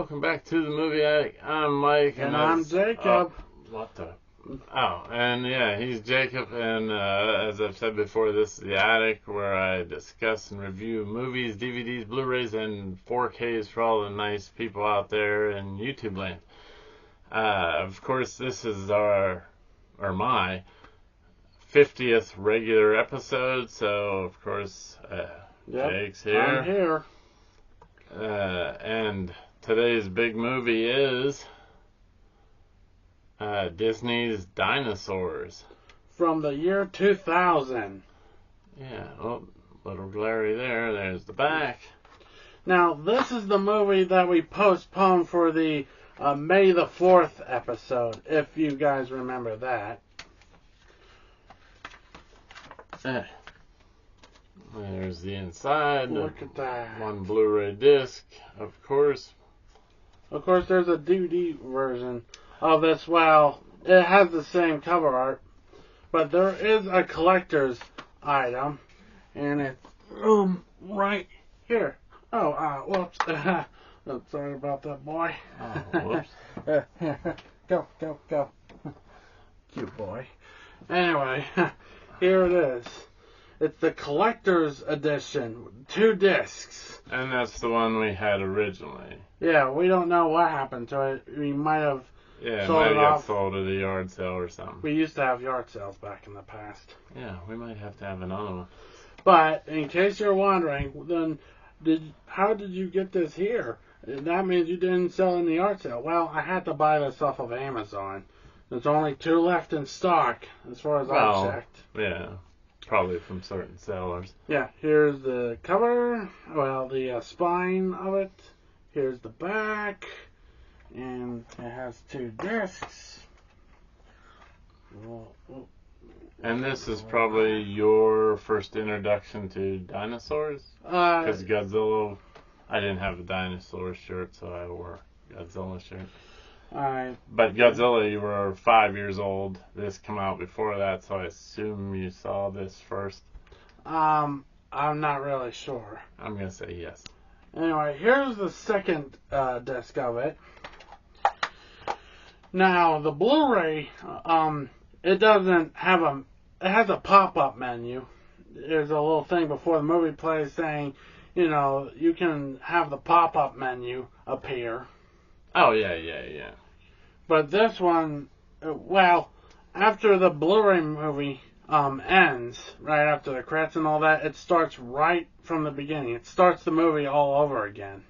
welcome back to the Movie Attic. I'm Mike. And I'm Jacob. What the? Oh, and yeah, he's Jacob, and as I've said before, this is the Attic, where I discuss and review movies, DVDs, Blu-rays, and 4Ks for all the nice people out there in YouTube land. Of course, this is my 50th regular episode, so of course, Jake's here. I'm here. And today's big movie is Disney's Dinosaurs. From the year 2000. Yeah, oh, little glary there. There's the back. Now, this is the movie that we postponed for the May the 4th episode, if you guys remember that. There's the inside. Look at that. One Blu-ray disc, of course. Of course, there's a DVD version of this. Well, it has the same cover art, but there is a collector's item, and it's right here. Oh, whoops. I'm sorry about that, boy. Oh, whoops. Go. Cute boy. Anyway, here it is. It's the collector's edition, 2 discs. And that's the one we had originally. Yeah, we don't know what happened to it. We might have sold it off. Sold at a yard sale or something. We used to have yard sales back in the past. Yeah, we might have to have another one. But in case you're wondering, then how did you get this here? That means you didn't sell in the yard sale. Well, I had to buy this off of Amazon. There's only 2 left in stock, as far as I checked. Yeah. Probably from certain sellers. Yeah, here's the cover, the spine of it. Here's the back, and it has 2 discs. And this is probably your first introduction to dinosaurs? Because Godzilla, I didn't have a dinosaur shirt, so I wore a Godzilla shirt. But Godzilla, you were 5 years old. This came out before that, so I assume you saw this first. I'm not really sure. I'm gonna say yes. Anyway, here's the second disc of it. Now, the Blu-ray, it doesn't have it has a pop-up menu. There's a little thing before the movie plays saying, you can have the pop-up menu appear. Oh, yeah. But this one, after the Blu-ray movie ends, right after the credits and all that, it starts right from the beginning. It starts the movie all over again.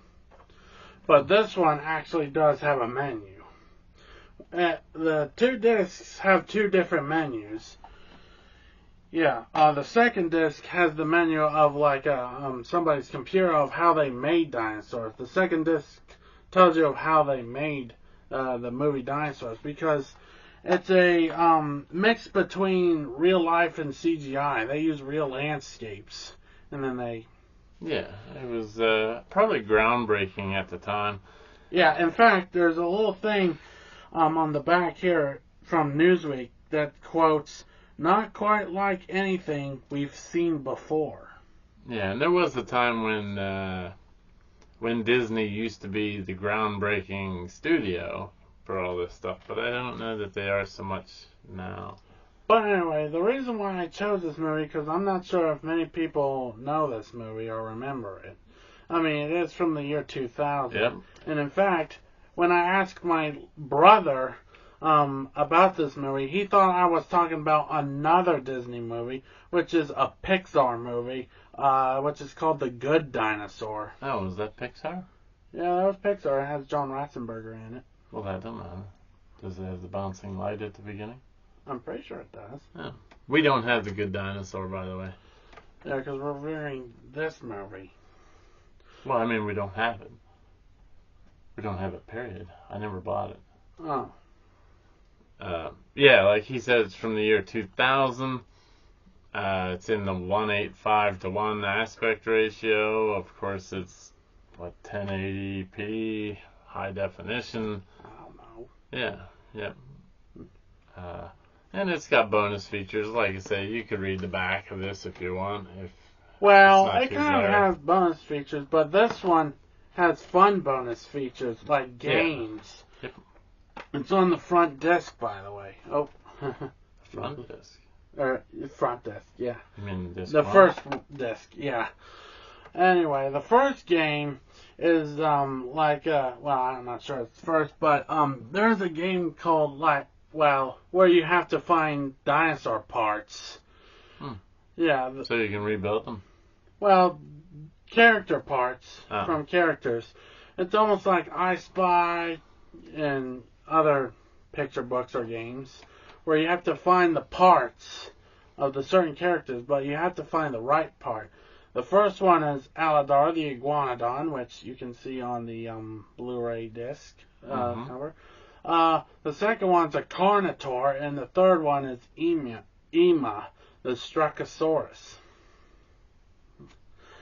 But this one actually does have a menu. The 2 discs have 2 different menus. Yeah, the second disc has the menu of somebody's computer of how they made dinosaurs. The second disc tells you of how they made the movie Dinosaurs, because it's a mix between real life and CGI. They use real landscapes, and then they... Yeah, it was probably groundbreaking at the time. Yeah, in fact, there's a little thing on the back here from Newsweek that quotes, "Not quite like anything we've seen before." Yeah, and there was a time when Disney used to be the groundbreaking studio for all this stuff, but I don't know that they are so much now. But anyway, the reason why I chose this movie, because I'm not sure if many people know this movie or remember it. I mean, it is from the year 2000. Yep. And in fact, when I asked my brother about this movie, he thought I was talking about another Disney movie, which is a Pixar movie, which is called The Good Dinosaur. Oh, was that Pixar? Yeah, that was Pixar. It has John Ratzenberger in it. Well, that don't matter. Does it have the bouncing light at the beginning? I'm pretty sure it does. Yeah. We don't have The Good Dinosaur, by the way. Yeah, because we're reviewing this movie. Well, I mean, we don't have it. We don't have it, period. I never bought it. Oh. Yeah, like he said, it's from the year 2000. It's in the 1:8:5 aspect ratio. Of course, it's 1080p, high definition. I don't know. Yeah. And it's got bonus features. Like I say, you could read the back of this if you want. Well, it kind of has bonus features, but this one has fun bonus features like games. Yep. It's on the front disc, by the way. Oh. Front disc? Front disc, yeah. You mean disc The one? first disc, yeah. Anyway, the first game is well, I'm not sure it's first, but there's a game called where you have to find dinosaur parts. Yeah. So you can rebuild them? Well, character parts from characters. It's almost like I Spy and other picture books or games where you have to find the parts of the certain characters, but you have to find the right part. The first one is Aladar, the Iguanodon, which you can see on the Blu-ray disc cover. The second one's a Carnotaur, and the third one is Ema, the Strachosaurus.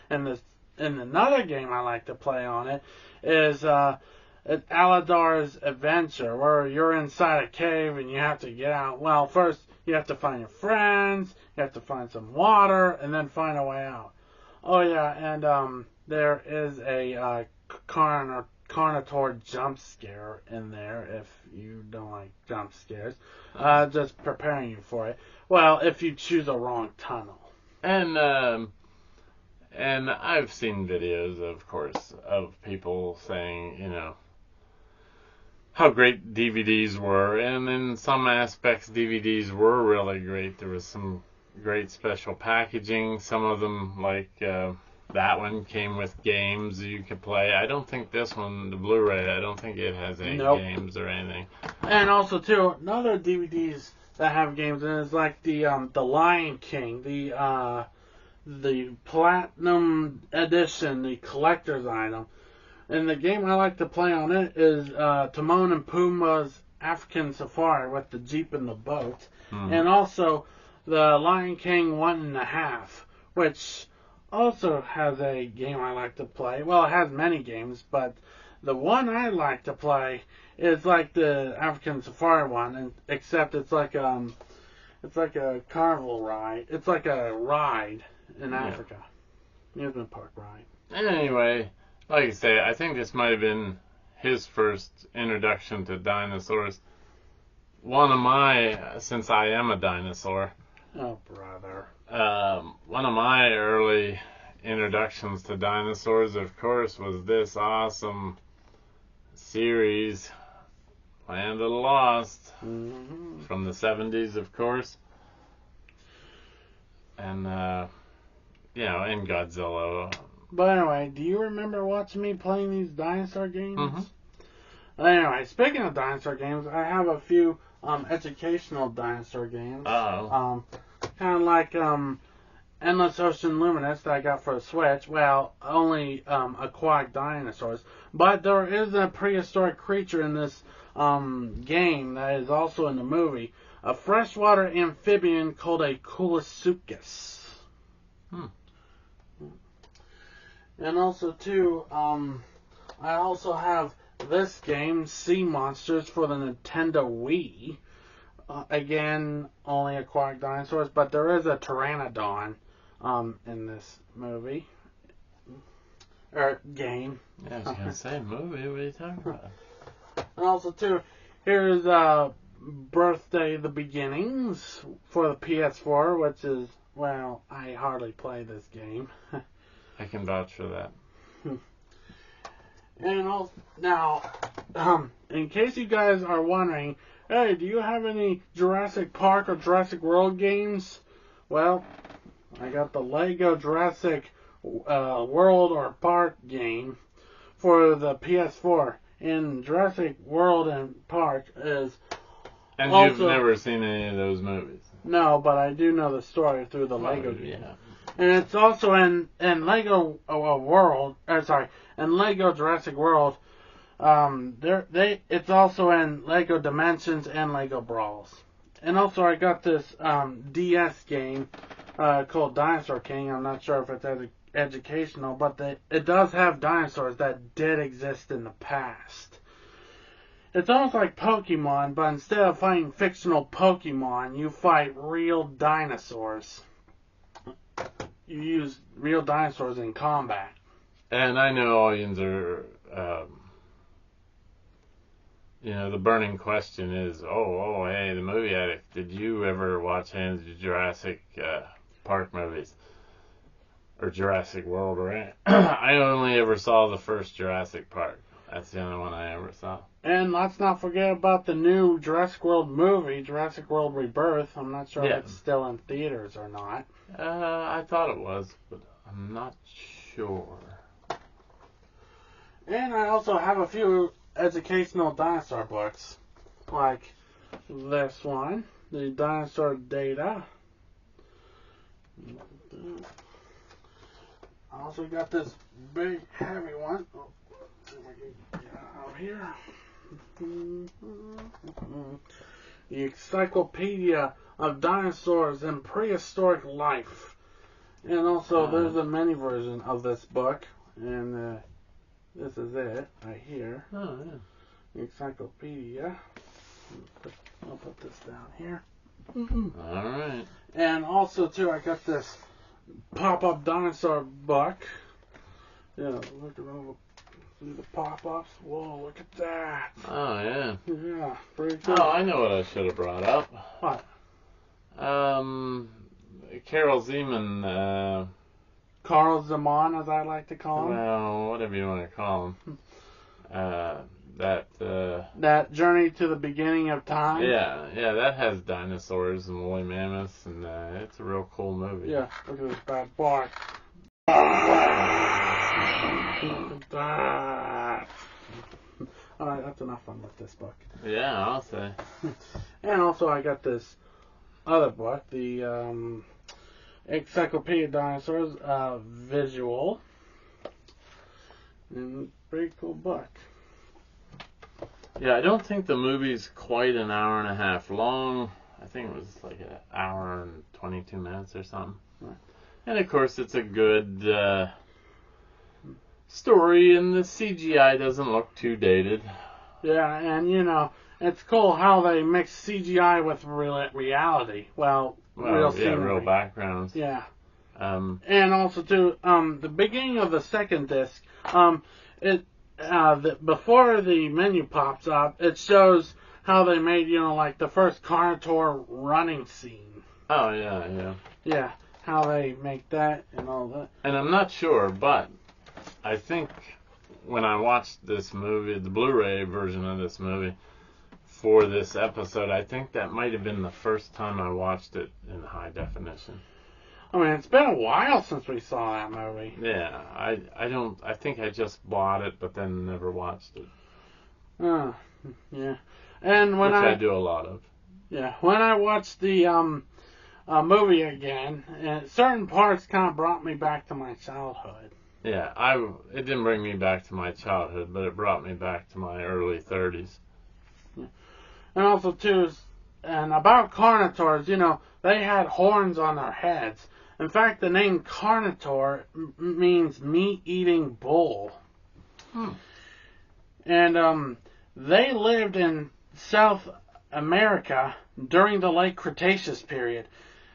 And another game I like to play on it is Aladar's Adventure, where you're inside a cave and you have to get out. Well, first you have to find your friends, you have to find some water, and then find a way out. Oh yeah, and there is a Carnotaur jump scare in there if you don't like jump scares. Just preparing you for it. Well, if you choose a wrong tunnel. And I've seen videos, of course, of people saying, how great DVDs were, and in some aspects DVDs were really great. There was some great special packaging. Some of them, like that one, came with games you could play. I don't think this one, the Blu-ray, I don't think it has any games or anything. And also, too, another DVDs that have games in it is like the Lion King, the Platinum Edition, the collector's item. And the game I like to play on it is Timon and Pumbaa's African Safari with the Jeep and the boat. And also the Lion King 1.5, which also has a game I like to play. Well, it has many games, but the one I like to play is like the African Safari one, except it's like a carnival ride. It's like a ride in Africa. Amusement park ride. Anyway, like I say, I think this might have been his first introduction to dinosaurs. Since I am a dinosaur. Oh, brother. One of my early introductions to dinosaurs, of course, was this awesome series, Land of the Lost, from the 70s, of course. And, and Godzilla. But anyway, do you remember watching me playing these dinosaur games? Anyway, speaking of dinosaur games, I have a few educational dinosaur games. Uh-oh. Kind of like Endless Ocean Luminous that I got for the Switch. Well, only aquatic dinosaurs. But there is a prehistoric creature in this game that is also in the movie. A freshwater amphibian called a Coolosuchus. And also, too, I also have this game, Sea Monsters, for the Nintendo Wii. Again, only aquatic dinosaurs, but there is a Pteranodon in this movie. Or game. Yeah, I was going to say movie. What are you talking about? And also, too, here's Birthday the Beginnings for the PS4, which is, well, I hardly play this game. I can vouch for that. And also, now, in case you guys are wondering, hey, do you have any Jurassic Park or Jurassic World games? Well, I got the Lego Jurassic World or Park game for the PS4. And Jurassic World and Park is And also, you've never seen any of those movies? No, but I do know the story through the Lego game. Yeah. And it's also in Lego World, in Lego Jurassic World. It's also in Lego Dimensions and Lego Brawls. And also I got this DS game called Dinosaur King. I'm not sure if it's educational, but it does have dinosaurs that did exist in the past. It's almost like Pokemon, but instead of fighting fictional Pokemon, you fight real dinosaurs. You use real dinosaurs in combat. And I know audiences are, the burning question is, hey, the movie addict, did you ever watch any of the Jurassic Park movies? Or Jurassic World, right? I only ever saw the first Jurassic Park. That's the only one I ever saw. And let's not forget about the new Jurassic World movie, Jurassic World Rebirth. I'm not sure if it's still in theaters or not. I thought it was, but I'm not sure. And I also have a few educational dinosaur books, like this one, the Dinosaur Data. I also got this big, heavy one. Oh, see if I can get it out here. The Encyclopedia of Dinosaurs and Prehistoric Life. And also, there's a mini version of this book. And this is it, right here. Oh, yeah. The Encyclopedia. I'll put this down here. Alright. And also, too, I got this pop-up dinosaur book. Yeah, look at all the pop-ups. Whoa, look at that. Oh, yeah. Yeah, pretty cool. Oh, I know what I should have brought up. What? Carol Zeman, Carl Zaman, as I like to call him. well, whatever you want to call him. That Journey to the Beginning of Time. Yeah, that has dinosaurs and woolly mammoths, and it's a real cool movie. Yeah, look at this bad boy. Look at that. Alright, that's enough fun with this book. Yeah, I'll say. And also I got this other book, the Encyclopedia of Dinosaurs, visual. And pretty cool book. Yeah, I don't think the movie's quite an hour and a half long. I think it was like an hour and 22 minutes or something. Right. And of course, it's a good story, and the CGI doesn't look too dated. Yeah, and it's cool how they mix CGI with reality. Well, real scenery. Real backgrounds. Yeah. And also too, the beginning of the second disc, before the menu pops up, it shows how they made, like the first Carnotaur running scene. Oh, yeah. Yeah, how they make that and all that. And I'm not sure, but I think when I watched this movie, the Blu-ray version of this movie, for this episode, I think that might have been the first time I watched it in high definition. I mean, it's been a while since we saw that movie. Yeah, I think I just bought it, but then never watched it. Yeah. And when I do a lot of. Yeah, when I watched the movie again, certain parts kind of brought me back to my childhood. Yeah, it didn't bring me back to my childhood, but it brought me back to my early 30s. Yeah. And also, too, and about Carnotaurs, they had horns on their heads. In fact, the name Carnotaur means meat-eating bull. And they lived in South America during the late Cretaceous period.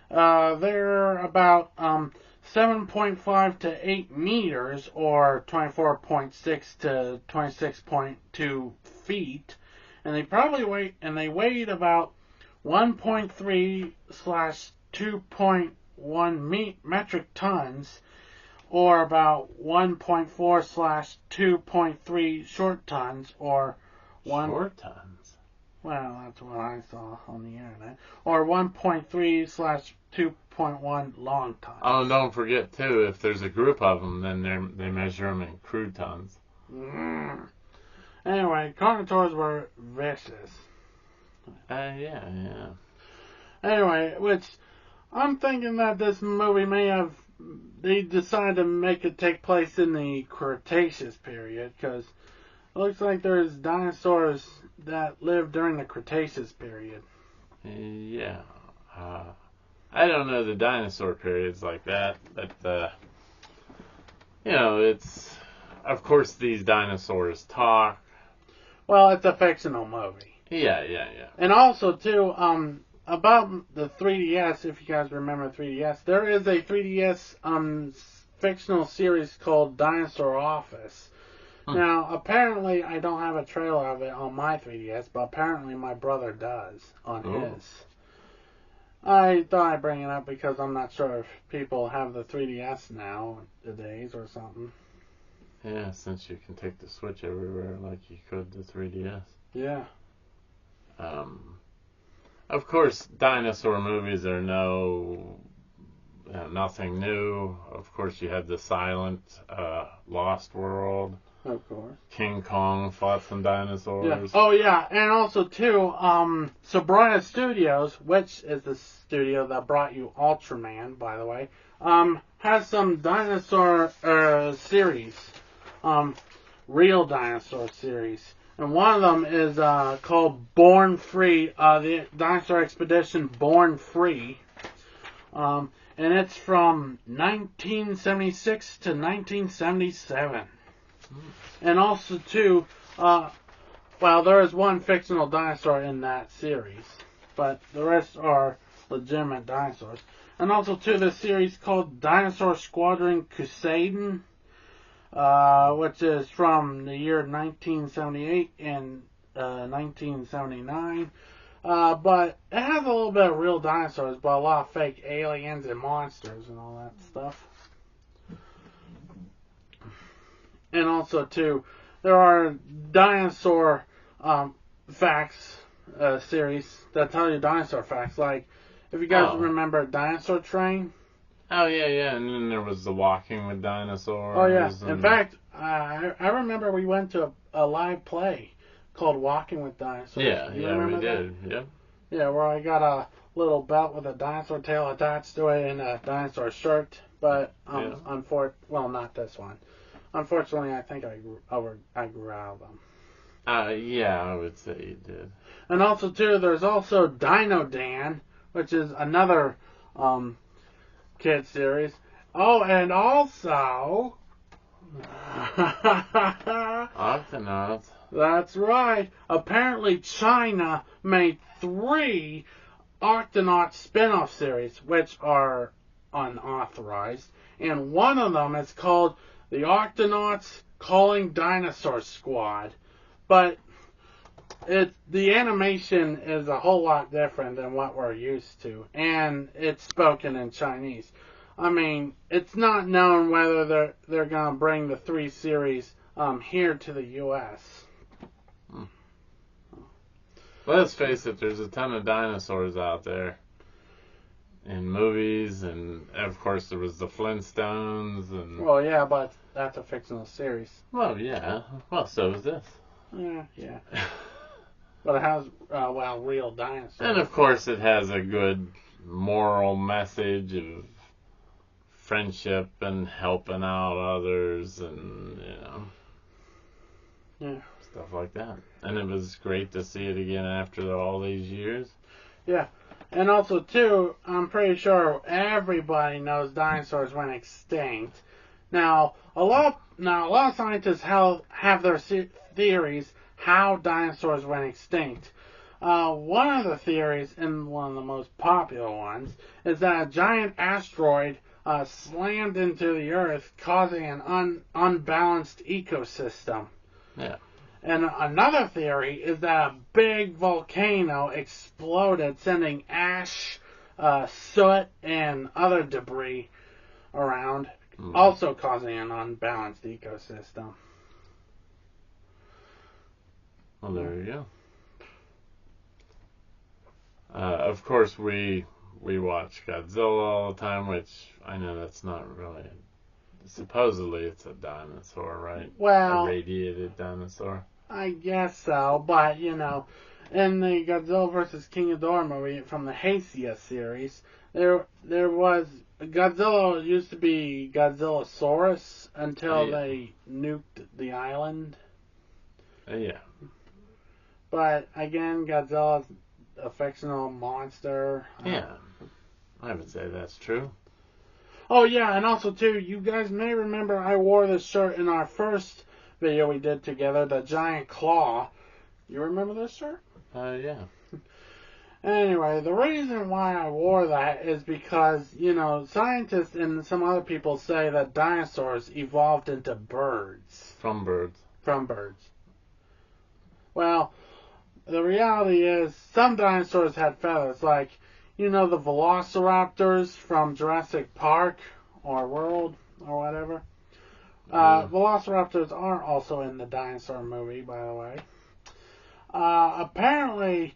They're about 7.5 to 8 meters, or 24.6 to 26.2 feet. And they weighed about 1.3/2.1 metric tons, or about 1.4/2.3 short tons, or short tons. Well, that's what I saw on the internet, or 1.3/2.1 long tons. Oh, don't forget too, if there's a group of them, then they measure them in crude tons. Anyway, Carnotaurs were vicious. Yeah. Anyway, which I'm thinking that this movie they decided to make it take place in the Cretaceous period, because it looks like there's dinosaurs that lived during the Cretaceous period. Yeah. I don't know the dinosaur periods like that, but, it's, of course, these dinosaurs talk. Well, it's a fictional movie. Yeah. And also, too, about the 3DS, if you guys remember 3DS, there is a 3DS fictional series called Dinosaur Office. Now, apparently, I don't have a trailer of it on my 3DS, but apparently my brother does on his. I thought I'd bring it up because I'm not sure if people have the 3DS nowadays or something. Yeah, since you can take the Switch everywhere like you could the 3DS. Yeah. Of course, dinosaur movies are nothing new. Of course, you had the silent Lost World. Of course. King Kong fought some dinosaurs. Yeah. Oh, yeah. And also, too, Sabria Studios, which is the studio that brought you Ultraman, by the way, has some dinosaur series. Real dinosaur series. And one of them is called Born Free, the Dinosaur Expedition Born Free. And it's from 1976 to 1977. And also, too, there is one fictional dinosaur in that series, but the rest are legitimate dinosaurs. And also, too, the series called Dinosaur Squadron Kusaiden, which is from the year 1978 and 1979. But it has a little bit of real dinosaurs, but a lot of fake aliens and monsters and all that stuff. And also, too, there are dinosaur facts series that tell you dinosaur facts. Like, if you guys remember Dinosaur Train. Oh, yeah. And then there was the Walking with Dinosaurs. Oh, yeah. In fact, I remember we went to a live play called Walking with Dinosaurs. Yeah, you we that? did. Yep. Yeah, where I got a little belt with a dinosaur tail attached to it and a dinosaur shirt. But, not this one. Unfortunately, I think I grew out of them. Yeah, I would say you did. And also, too, there's also Dino Dan, which is another kid series. Oh, and also... Octonauts. That's right. Apparently, China made 3 Octonaut spin-off series, which are unauthorized. And one of them is called The Octonauts Calling Dinosaur Squad. But the animation is a whole lot different than what we're used to. And it's spoken in Chinese. I mean, it's not known whether they're going to bring the 3 series here to the U.S. Let's face it, there's a ton of dinosaurs out there in movies, and of course there was the Flintstones. And Well, yeah, but that's a fictional series. Well, yeah. Well, so is this. Yeah. But it has, real dinosaurs. And of course it has a good moral message of friendship and helping out others and, stuff like that. And it was great to see it again after all these years. Yeah. And also, too, I'm pretty sure everybody knows dinosaurs went extinct. Now, a lot of scientists have their theories how dinosaurs went extinct. One of the theories, and one of the most popular ones, is that a giant asteroid slammed into the Earth, causing an unbalanced ecosystem. Yeah. And another theory is that a big volcano exploded, sending ash, soot, and other debris around, also causing an unbalanced ecosystem. Well, there you go. Of course, we watch Godzilla all the time, which I know that's not really... Supposedly it's a dinosaur, right? Well... A radiated dinosaur. I guess so, but, in the Godzilla vs. King Ghidorah movie from the Heisei series, there was... Godzilla used to be Godzillasaurus until they nuked the island. Yeah. But, again, Godzilla's a fictional monster. Yeah. I would say that's true. Oh, yeah, and also, too, you guys may remember I wore this shirt in our first video we did together, the giant claw. You remember this shirt? Yeah. Anyway, the reason why I wore that is because, scientists and some other people say that dinosaurs evolved into birds. From birds. From birds. Well, the reality is some dinosaurs had feathers, like, the velociraptors from Jurassic Park or World or whatever. Velociraptors are also in the dinosaur movie, by the way. Apparently,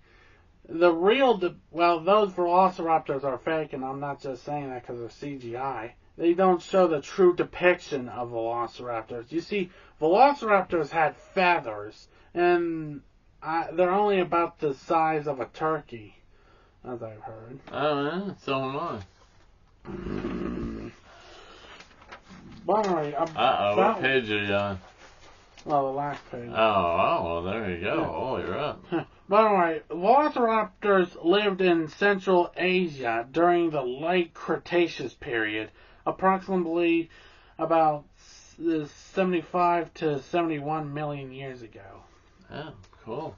those velociraptors are fake, and I'm not just saying that because of CGI. They don't show the true depiction of velociraptors. You see, velociraptors had feathers, and they're only about the size of a turkey, as I've heard. Oh, yeah, so am I. What page are you on? Well, the last page. Oh, well, there you go. Oh, you're up. By the way, velociraptors lived in Central Asia during the late Cretaceous period, approximately about 75 to 71 million years ago. Oh, cool.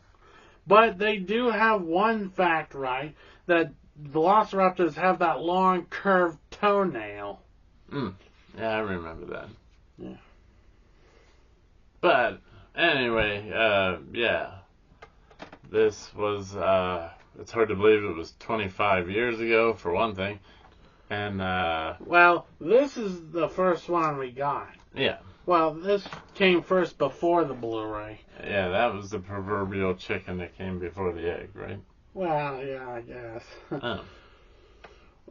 But they do have one fact right, that velociraptors have that long curved toenail. Yeah, I remember that. Yeah. But, anyway, yeah. This was, it's hard to believe it was 25 years ago, for one thing. And, well, this is the first one we got. Yeah. Well, this came first before the Blu-ray. Yeah, that was the proverbial chicken that came before the egg, right? Well, yeah, I guess.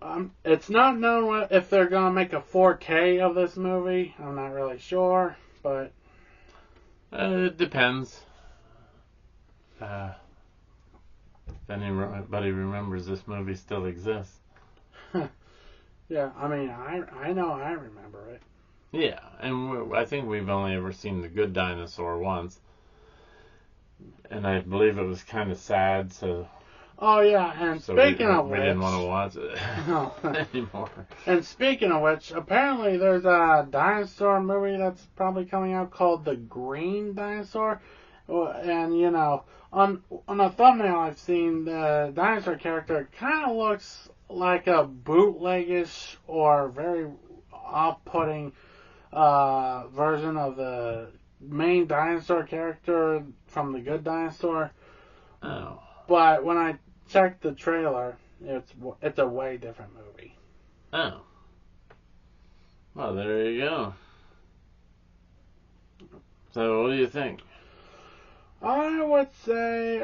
Oh. It's not known if they're going to make a 4K of this movie. I'm not really sure, but... it depends. If anybody remembers this movie still exists. Yeah, I mean, I know I remember it. Yeah, and I think we've only ever seen The Good Dinosaur once. And I believe it was kind of sad, so... Oh, yeah, and speaking of which... We didn't want to watch it anymore. And speaking of which, apparently there's a dinosaur movie that's probably coming out called The Green Dinosaur. And, on a thumbnail I've seen, the dinosaur character kind of looks like a bootleggish or very off-putting version of the main dinosaur character from The Good Dinosaur. Oh. But when I checked the trailer, it's a way different movie. Oh. Well, there you go. So, what do you think? I would say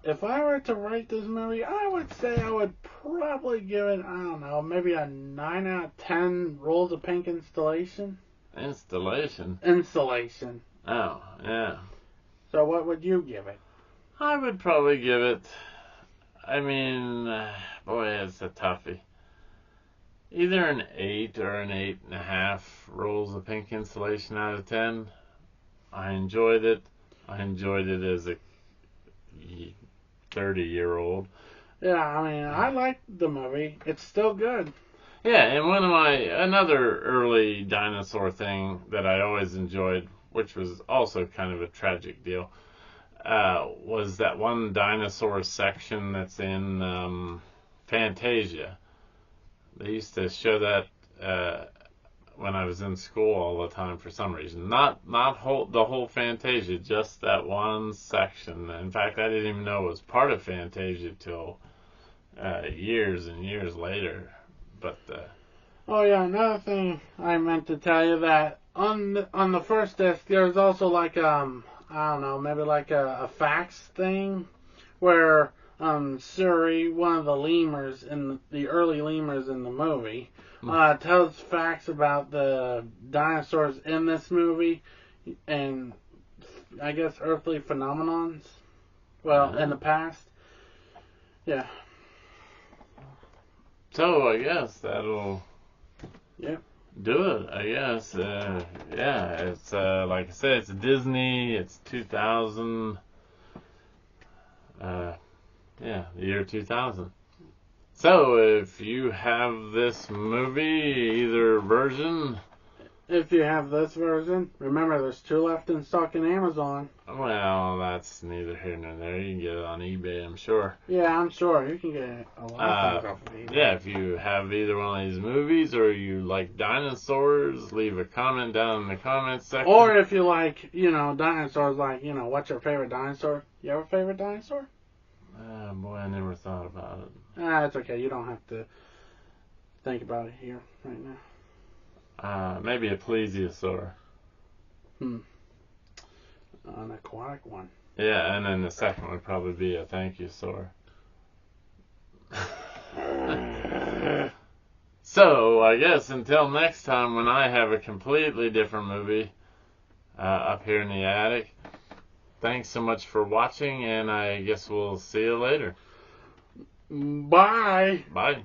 if I were to rate this movie, I would say I would probably give it, I don't know, maybe a 9 out of 10 rolls of pink installation. Installation? Installation. Oh, yeah. So what would you give it? I would probably give it, I mean, boy, it's a toughie. Either an 8 or an 8.5 rolls of pink installation out of 10. I enjoyed it. I enjoyed it as a 30-year-old. Yeah, I mean, I liked the movie. It's still good. Yeah, and another early dinosaur thing that I always enjoyed, which was also kind of a tragic deal, was that one dinosaur section that's in Fantasia. They used to show that when I was in school all the time for some reason. Not the whole Fantasia, just that one section. In fact, I didn't even know it was part of Fantasia till years and years later. But oh yeah, another thing I meant to tell you, that on the first disc there's also like I don't know, maybe like a fax thing where Suri, one of the lemurs in the early lemurs in the movie, tells facts about the dinosaurs in this movie and I guess earthly phenomenons. Well, in the past. Yeah. So I guess that'll do it, I guess. Yeah, it's like I said, it's Disney, it's 2000. Yeah, the year 2000. So if you have this movie, either version if you have this version, remember there's 2 left in stock in Amazon. Well, that's neither here nor there. You can get it on eBay, I'm sure. Yeah, I'm sure you can get a lot of things off of eBay. Yeah, if you have either one of these movies or you like dinosaurs, leave a comment down in the comments section. Or if you like, dinosaurs, like, what's your favorite dinosaur? You have a favorite dinosaur? Boy, I never thought about it. It's okay. You don't have to think about it here right now. Maybe a plesiosaur. An aquatic one. Yeah, and then the second would probably be a thank you saur. So, I guess until next time when I have a completely different movie up here in the attic, thanks so much for watching, and I guess we'll see you later. Bye. Bye.